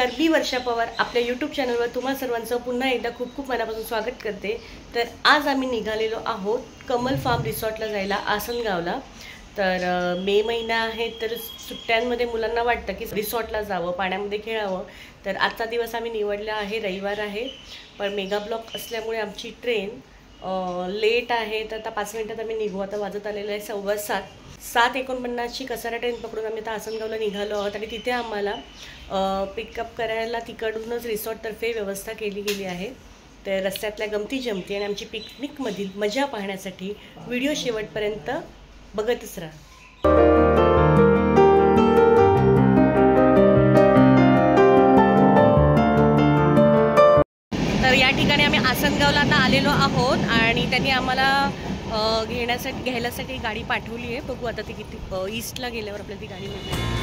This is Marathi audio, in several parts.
नमस्कार, मी वर्षा पवार आपल्या यूट्यूब चॅनलवर तुम्हा सर्वांचं पुन्हा एकदा खूप खूप मनापासून स्वागत करते। तर आज आम्ही निघालेलो आहोत कमल फार्म रिसॉर्टला जायला आसनगावला। तर मे महिना आहे, तर सुट्ट्यांमध्ये मुलांना वाटतं की रिसॉर्टला जावं, पाण्यामध्ये खेळावं। तर आजचा दिवस आम्ही निवडला आहे, रविवार आहे, पण मेगा ब्लॉक असल्यामुळे आमची ट्रेन लेट आहे। तर आता 5 मिनिटात आम्ही निघू। आता वाजत आलेलं आहे 7:15। 7:49ची कसारा ट्रेन पकडून आम्ही आता आसनगावला निघालो आहोत आणि तिथे आम्हाला पिकअप करायला तिकडूनच रिसॉर्टतर्फे व्यवस्था केली गेली आहे। तर रस्त्यातल्या गमती जमती आणि आमची पिकनिकमधील मजा पाहण्यासाठी व्हिडिओ शेवटपर्यंत बघतच राहा। तर या ठिकाणी आम्ही आसनगावला आता आलेलो आहोत आणि त्यांनी आम्हाला घ्यायसाठी गाडी पाठवली आहे। बघू आता ती किती ईस्टला गेल्यावर आपल्याला ती गाडी मिळते।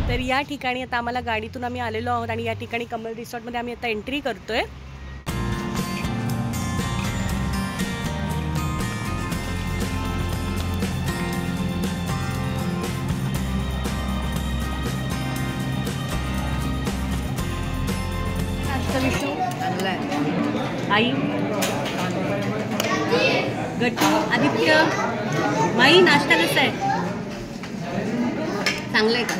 तर या ठिकाणी आता आम्हाला गाडीतून आम्ही आलेलो आहोत आणि या ठिकाणी कमल रिसॉर्टमध्ये आम्ही आता एंट्री करतोय। आई गट्टू आदित्य माई नाश्ता कसा आहे? चांगला आहे का?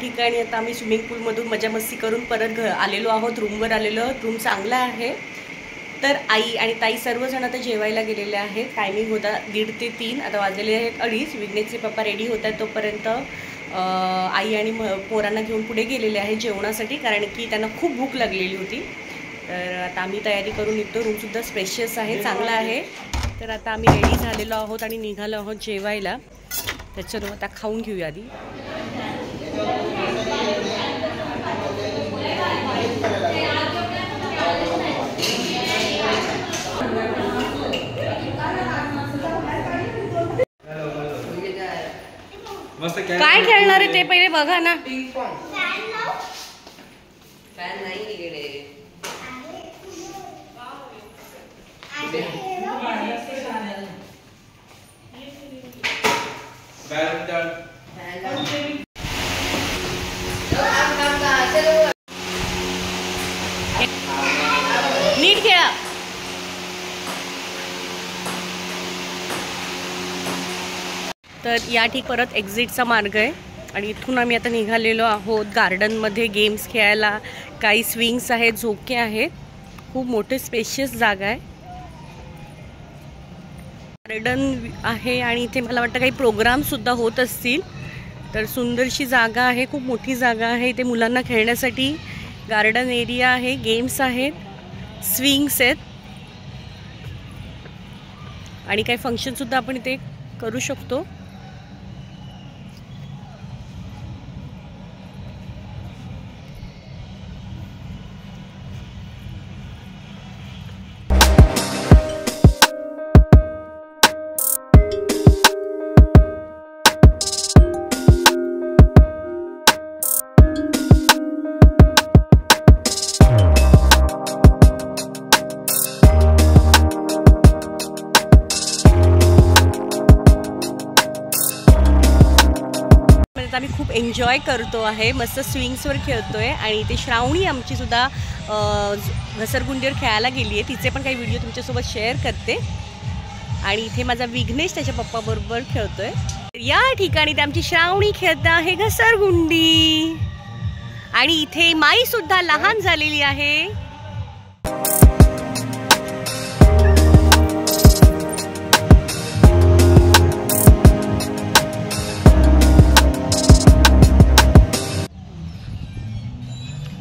ठिकाणी आता आम्ही स्विमिंग पूलमधून मजा मस्ती करून परत आलेलो आहोत, रूमवर आलेलो आहोत. रूम चांगला आहे. तर आई आणि ताई सर्वजण आता जेवायला गेलेले आहेत. टायमिंग होता 1:30 ते 3, आता वाजलेले आहेत 2:30. विघ्नेशचे पप्पा रेडी होत आहेत, तोपर्यंत आई आणि पोरांना घेऊन पुढे गेलेले आहेत जेवणासाठी, कारण की त्यांना खूप भूक लागलेली होती. तर आता आम्ही तयारी करून निघतो. रूमसुद्धा स्पेशियस आहे, चांगला आहे. तर आता आम्ही रेडी झालेलो आहोत आणि निघालो आहोत जेवायला. त्याच्यावर आता खाऊन घेऊया आधी. काय खेळणार आहे ते पहिले बघा ना. फॅन नाही इकडे. नीट खेळा. तर या ठिकाणी परत एक्झिटचा मार्ग आहे आणि इथून आम्ही आता निघालेलो आहोत गार्डनमध्ये गेम्स खेळायला. काही स्विंग्स आहेत, झोके आहेत, खूप मोठे स्पेशियस जागा आहे. गार्डन आहे आणि इथे मला वाटतं काही प्रोग्रामसुद्धा होत असतील. तर सुंदरशी जागा आहे, खूप मोठी जागा आहे. इथे मुलांना खेळण्यासाठी गार्डन एरिया आहे, गेम्स आहेत, स्विंग्स आहेत आणि काही फंक्शनसुद्धा आपण इथे करू शकतो. आम्ही खूप एन्जॉय करतो आहे, मस्त स्विंग्सवर खेळतोय. आणि इथे श्रावणी आमची सुद्धा घसरगुंडीवर खेळायला गेली आहे. तिचे पण काही व्हिडिओ तुमच्यासोबत शेअर करते. आणि इथे माझा विघ्नेश त्याच्या पप्पाबरोबर खेळतोय. या ठिकाणी ते आमची श्रावणी खेळत आहे घसरगुंडी. आणि इथे माई सुद्धा लहान झालेली आहे.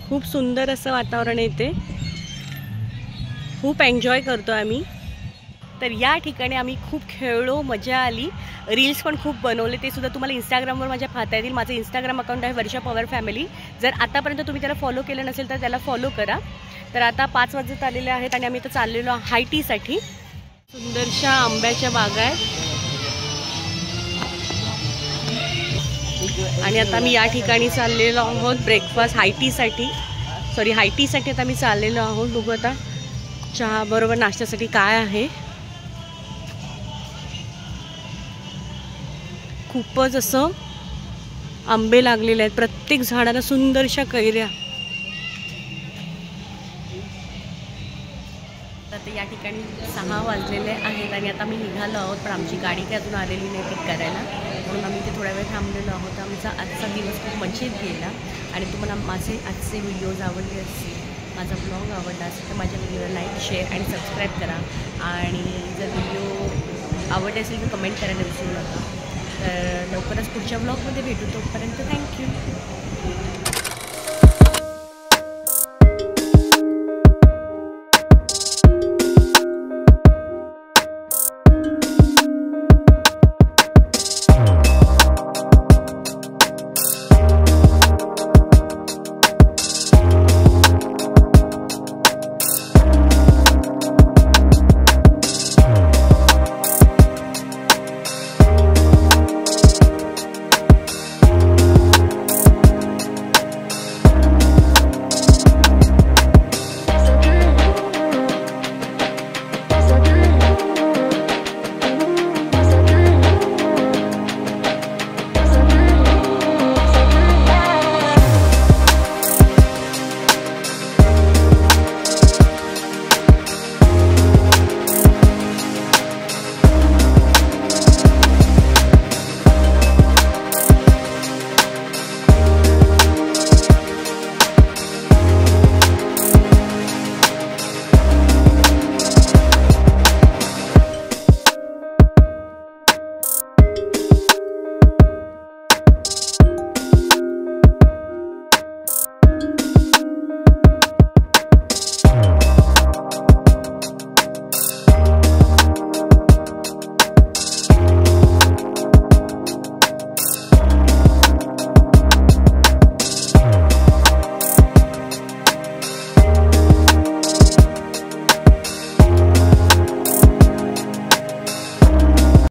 खूप सुंदर असं वातावरण येते, खूप एन्जॉय करतो आम्ही. तर या ठिकाणी आम्ही खूप खेळलो, मजा आली. रील्स पण खूप बनवले, ते सुद्धा तुम्हाला इंस्टाग्रामवर माझ्या पाहता येतील. माझं इंस्टाग्राम अकाउंट आहे वर्षा पवार फॅमिली. जर आतापर्यंत तुम्ही त्याला फॉलो केलं नसेल तर त्याला फॉलो करा. तर आता 5 वाजत आलेले आहेत आणि आम्ही इथं चाललेलो हाय टीसाठी. सुंदरशा आंब्याच्या बागा आहेत आणि आता मी या ठिकाणी चाललेलो आहोत ब्रेकफास्ट हाय टीसाठी. आता मी चाललेलो आहोत. बघू आता चहा बरोबर नाश्त्यासाठी काय आहे. खूपच असं आंबे लागलेले आहेत, प्रत्येक झाडाला सुंदरशा कैऱ्या. तर या ठिकाणी 6 वाजलेले आहेत आणि आता मी निघालो आहोत, पण आमची गाडी काही अजून आलेली नाही पिक करायला, म्हणून आम्ही इथे थोडा वेळ थांबलेलो आहोत. आमचा आजचा दिवस खूप मजेत गेला. आणि तुम्हाला माझे आजचे व्हिडिओज आवडले असतील, माझा ब्लॉग आवडला असेल तर माझ्या व्हिडिओला लाईक, शेअर आणि सबस्क्राईब करा. आणि जर व्हिडिओ आवडले असेल तर कमेंट करायला विसरू नका. तर लवकरच पुढच्या ब्लॉगमध्ये भेटू. तोपर्यंत थँक्यू.